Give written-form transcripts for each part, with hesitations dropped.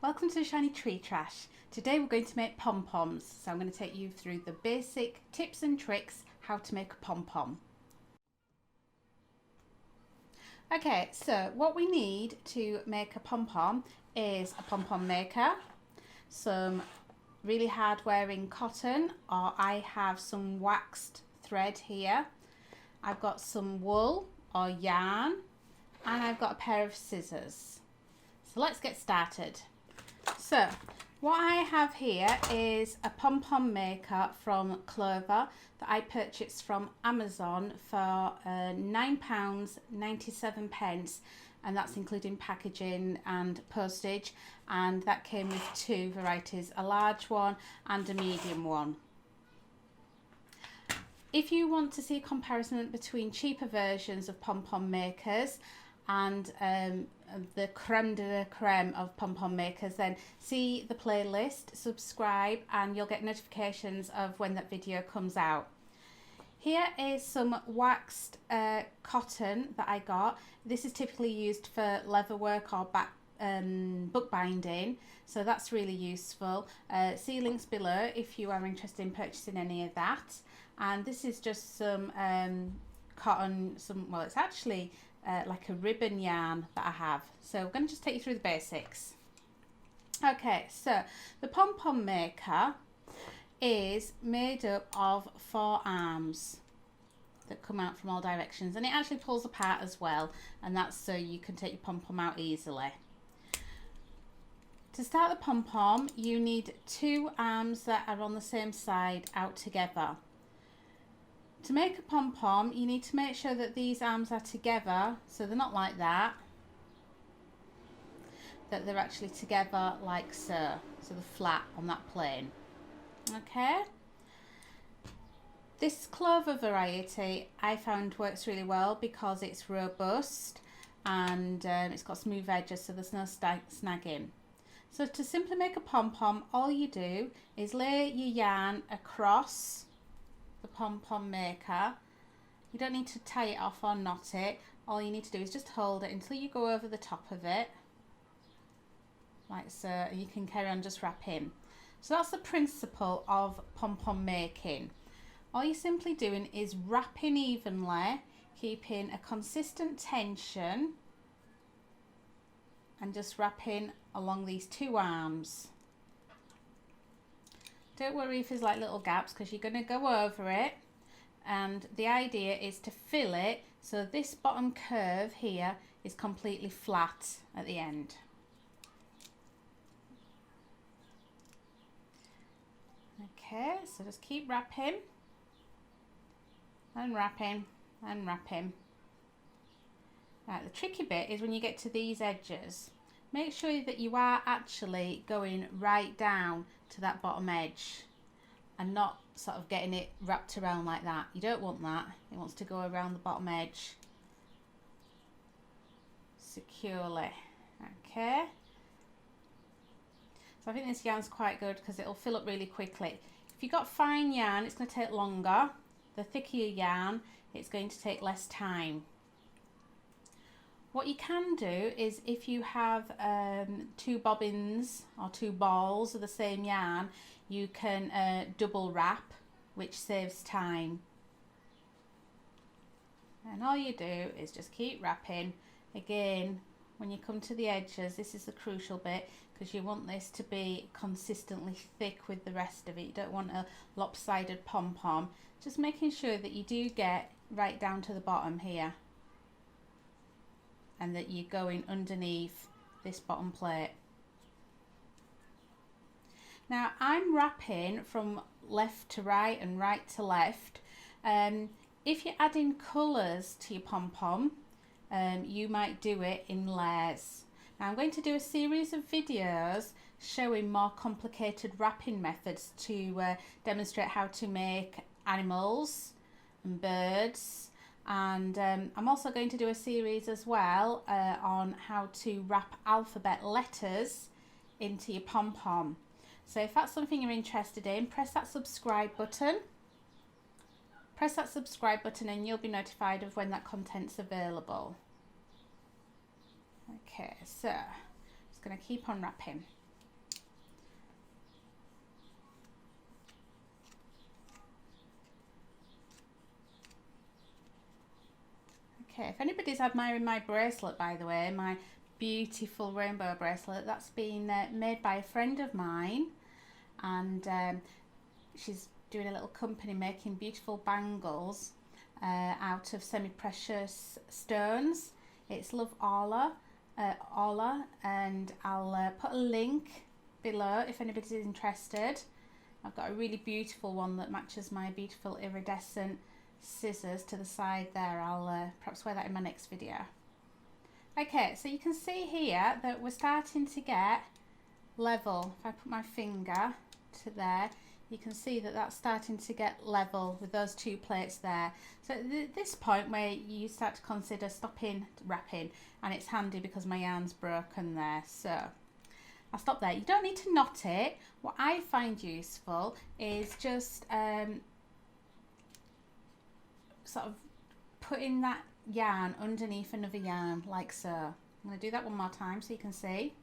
Welcome to Shiny Tree Trash. Today we're going to make pom-poms. So I'm going to take you through the basic tips and tricks how to make a pom-pom. Okay, so what we need to make a pom-pom is a pom-pom maker, some really hard wearing cotton, or I have some waxed thread here. I've got some wool or yarn, and I've got a pair of scissors. So let's get started. So what I have here is a pom-pom maker from Clover that I purchased from Amazon for £9.97, and that's including packaging and postage, and that came with two varieties, a large one and a medium one. If you want to see a comparison between cheaper versions of pom-pom makers and the creme de la creme of pom-pom makers, then see the playlist, subscribe, and you'll get notifications of when that video comes out. Here is some waxed cotton that I got. This is typically used for leather work or bookbinding, so that's really useful. See links below if you are interested in purchasing any of that. And this is just some cotton, well, it's actually like a ribbon yarn that I have. So I'm going to just take you through the basics. Okay, so the pom-pom maker is made up of 4 arms that come out from all directions, and it actually pulls apart as well, and that's so you can take your pom-pom out easily. To start the pom-pom, you need 2 arms that are on the same side out together. To make a pom-pom, you need to make sure that these arms are together, so they're not like that, that they're actually together like so, so they're flat on that plane. Okay. This Clover variety I found works really well because it's robust and it's got smooth edges, so there's no snagging. So to simply make a pom-pom, all you do is lay your yarn across the pom-pom maker. You don't need to tie it off or knot it. All you need to do is just hold it until you go over the top of it, like so, and you can carry on just wrapping. So that's the principle of pom-pom making. All you're simply doing is wrapping evenly, keeping a consistent tension, and just wrapping along these 2 arms. Don't worry if there's like little gaps, because you're going to go over it, and the idea is to fill it so this bottom curve here is completely flat at the end. Okay, so just keep wrapping and wrapping and wrapping. Right, the tricky bit is when you get to these edges, make sure that you are actually going right down to that bottom edge and not sort of getting it wrapped around like that. You don't want that. It wants to go around the bottom edge securely. Okay. So I think this yarn's quite good because it'll fill up really quickly. If you've got fine yarn, it's going to take longer. The thicker your yarn, it's going to take less time. What you can do is, if you have 2 bobbins or 2 balls of the same yarn, you can double wrap, which saves time. And all you do is just keep wrapping. Again, when you come to the edges, this is the crucial bit, because you want this to be consistently thick with the rest of it. You don't want a lopsided pom-pom. Just making sure that you do get right down to the bottom here, and that you're going underneath this bottom plate. Now I'm wrapping from left to right and right to left. If you're adding colours to your pom-pom, you might do it in layers. Now I'm going to do a series of videos showing more complicated wrapping methods to demonstrate how to make animals and birds. And I'm also going to do a series as well on how to wrap alphabet letters into your pom-pom. So if that's something you're interested in, press that subscribe button. Press that subscribe button and you'll be notified of when that content's available. Okay, so just going to keep on wrapping. Okay, if anybody's admiring my bracelet, by the way, my beautiful rainbow bracelet, that's been made by a friend of mine, and she's doing a little company making beautiful bangles out of semi-precious stones. It's Love Orla, and I'll put a link below if anybody's interested. I've got a really beautiful one that matches my beautiful iridescent scissors to the side there. I'll perhaps wear that in my next video. Okay, so you can see here that we're starting to get level. If I put my finger to there, you can see that that's starting to get level with those two plates there. So at this point where you start to consider stopping wrapping, and it's handy because my yarn's broken there, so I'll stop there. You don't need to knot it. What I find useful is just sort of putting that yarn underneath another yarn like so. I'm going to do that one more time so you can see.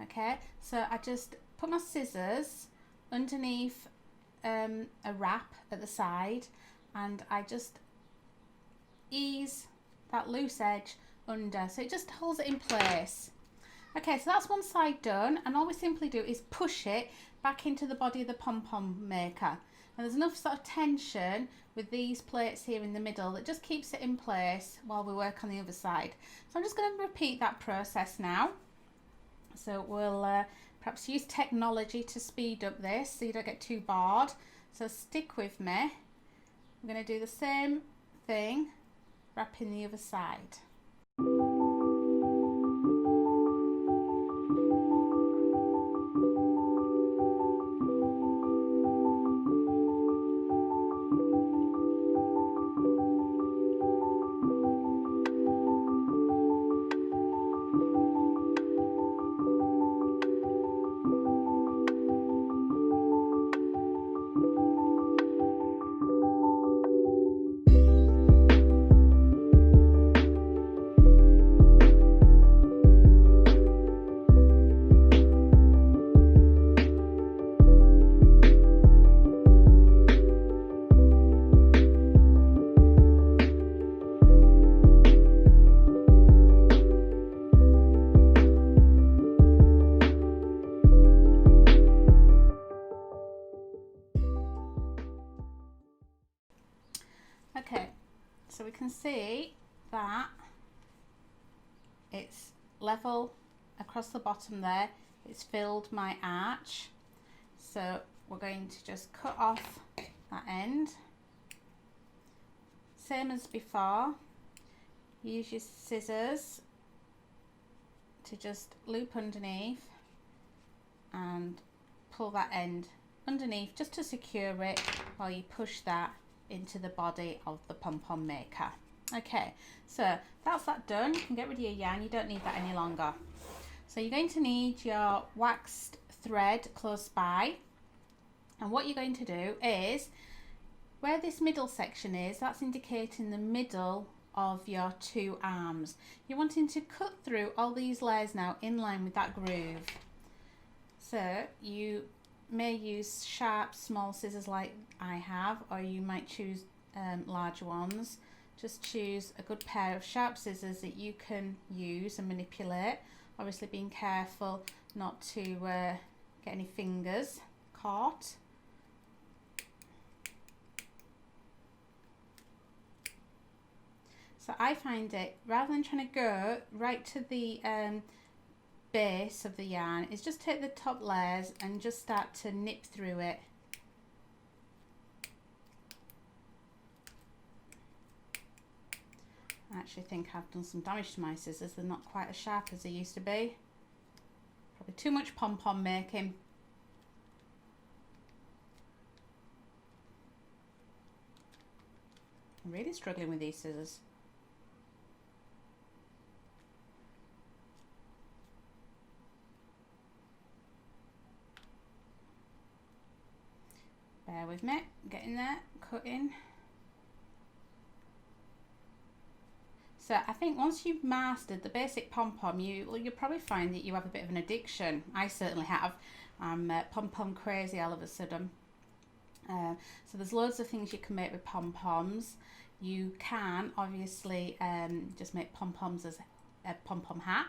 Okay, so I just put my scissors underneath a wrap at the side, and I just ease that loose edge under so it just holds it in place. Okay, so that's one side done, and all we simply do is push it back into the body of the pom-pom maker. And there's enough sort of tension with these plates here in the middle that just keeps it in place while we work on the other side. So I'm just going to repeat that process now. So we'll perhaps use technology to speed up this so you don't get too bored. So stick with me. I'm going to do the same thing, wrapping the other side. Okay, so we can see that it's level across the bottom there. It's filled my arch. So we're going to just cut off that end. Same as before. Use your scissors to just loop underneath and pull that end underneath just to secure it while you push that into the body of the pom-pom maker. Okay, so that's that done. You can get rid of your yarn, you don't need that any longer. So you're going to need your waxed thread close by, and what you're going to do is where this middle section is, that's indicating the middle of your two arms. You're wanting to cut through all these layers now in line with that groove. So you may use sharp small scissors like I have, or you might choose larger ones. Just choose a good pair of sharp scissors that you can use and manipulate, obviously being careful not to get any fingers caught. So I find it, rather than trying to go right to the base of the yarn, is just take the top layers and just start to nip through it. I actually think I've done some damage to my scissors. They're not quite as sharp as they used to be. Probably too much pom-pom making. I'm really struggling with these scissors. Bear with me, getting there, cutting. So I think once you've mastered the basic pom-pom, you'll probably find that you have a bit of an addiction. I certainly have. I'm pom-pom crazy all of a sudden. So there's loads of things you can make with pom-poms. You can obviously just make pom-poms as a pom-pom hat.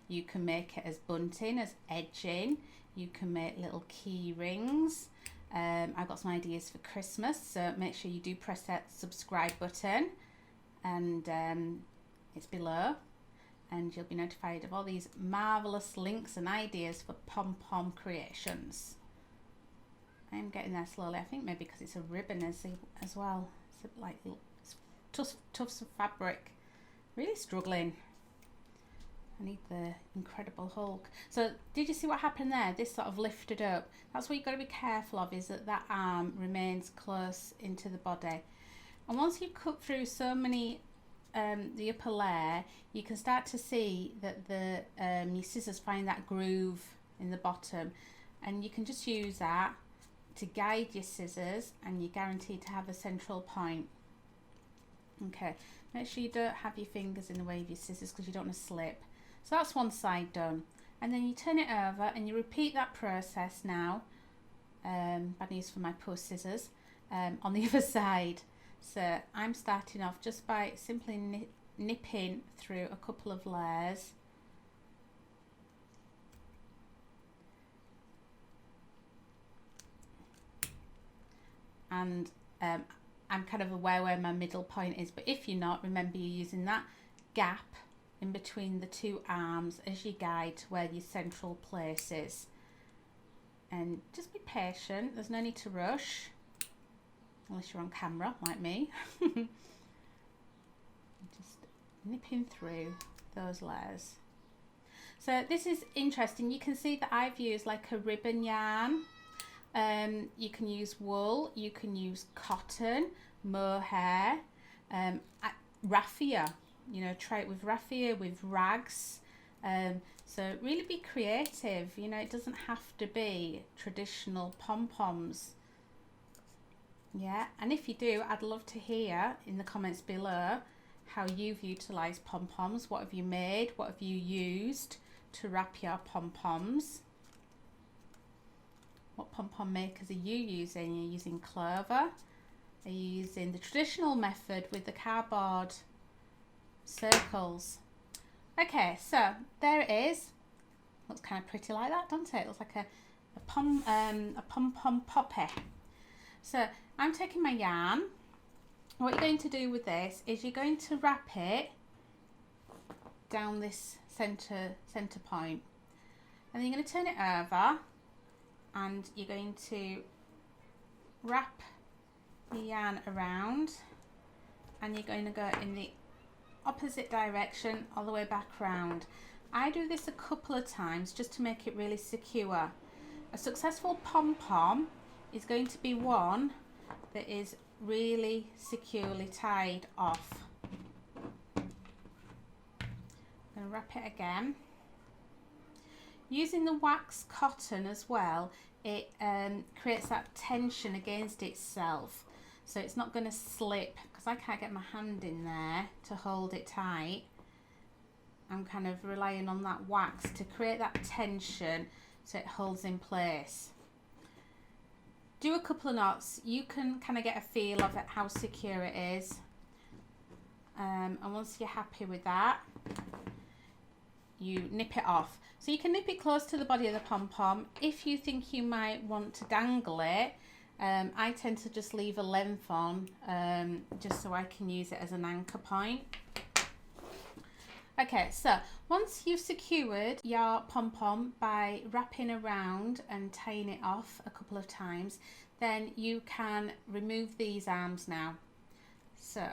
You can make it as bunting, as edging. You can make little key rings. I've got some ideas for Christmas, so make sure you do press that subscribe button, and it's below, and you'll be notified of all these marvelous links and ideas for pom-pom creations. I'm getting there slowly. I think maybe because it's a ribbon as well. It's like tufts of fabric. Really struggling. I need the Incredible Hulk. So did you see what happened there? This sort of lifted up. That's what you've got to be careful of, is that that arm remains close into the body. And once you've cut through so many, the upper layer, you can start to see that the your scissors find that groove in the bottom, and you can just use that to guide your scissors, and you're guaranteed to have a central point. Okay, make sure you don't have your fingers in the way of your scissors because you don't want to slip. So that's one side done, and then you turn it over and you repeat that process now. Bad news for my poor scissors. On the other side. So I'm starting off just by simply nipping through a couple of layers. And I'm kind of aware where my middle point is, but if you're not, remember you're using that gap in between the two arms as you guide to where your central place is. And just be patient, there's no need to rush, unless you're on camera like me. Just nipping through those layers. So this is interesting. You can see that I've used like a ribbon yarn. You can use wool, you can use cotton, mohair, raffia. You know, try it with raffia, with rags. So really be creative. You know, it doesn't have to be traditional pom-poms. Yeah, and if you do, I'd love to hear in the comments below how you've utilised pom-poms. What have you made? What have you used to wrap your pom-poms? What pom-pom makers are you using? Are you using Clover? Are you using the traditional method with the cardboard circles? Okay, so there it is. Looks kind of pretty like that, doesn't it? It looks like a pom-pom poppy. So I'm taking my yarn. What you're going to do with this is you're going to wrap it down this center point, and then you're going to turn it over, and you're going to wrap the yarn around, and you're going to go in the opposite direction all the way back round. I do this a couple of times just to make it really secure. A successful pom-pom is going to be one that is really securely tied off. I'm going to wrap it again. Using the wax cotton as well, it creates that tension against itself, so it's not going to slip, because I can't get my hand in there to hold it tight. I'm kind of relying on that wax to create that tension so it holds in place. Do a couple of knots, you can kind of get a feel of it, how secure it is, and once you're happy with that, you nip it off. So you can nip it close to the body of the pom-pom. If you think you might want to dangle it, I tend to just leave a length on, just so I can use it as an anchor point. Okay, so once you've secured your pom-pom by wrapping around and tying it off a couple of times, then you can remove these arms now. So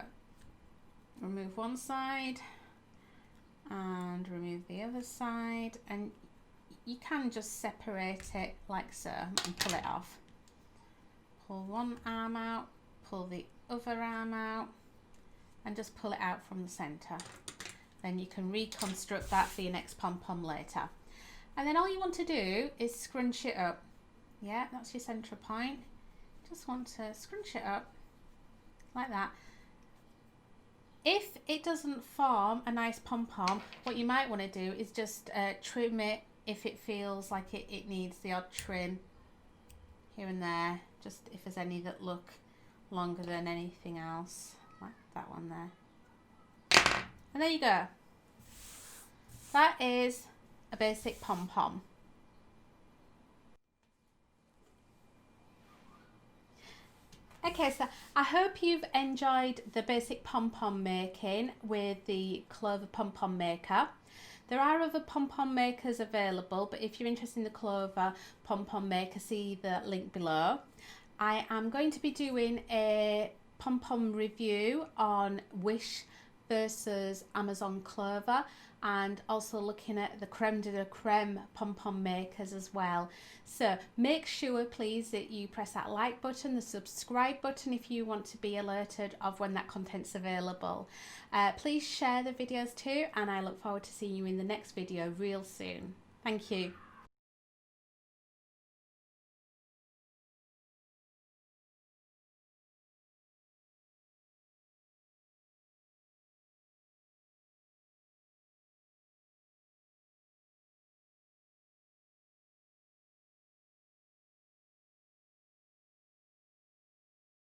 remove one side and remove the other side, and you can just separate it like so and pull it off. Pull one arm out, pull the other arm out, and just pull it out from the center. Then you can reconstruct that for your next pom-pom later. And then all you want to do is scrunch it up. Yeah, that's your center point. Just want to scrunch it up like that. If it doesn't form a nice pom-pom, what you might want to do is just trim it if it feels like it needs the odd trim here and there, just if there's any that look longer than anything else, that one there. And there you go. That is a basic pom pom. Okay, so I hope you've enjoyed the basic pom pom making with the Clover Pom Pom maker. There are other pom pom makers available, but if you're interested in the Clover Pom Pom maker, see the link below. I am going to be doing a pom pom review on Wish versus Amazon Clover, and also looking at the creme de la creme pom pom makers as well. So make sure please that you press that like button, the subscribe button if you want to be alerted of when that content's available. Please share the videos too, and I look forward to seeing you in the next video real soon. Thank you.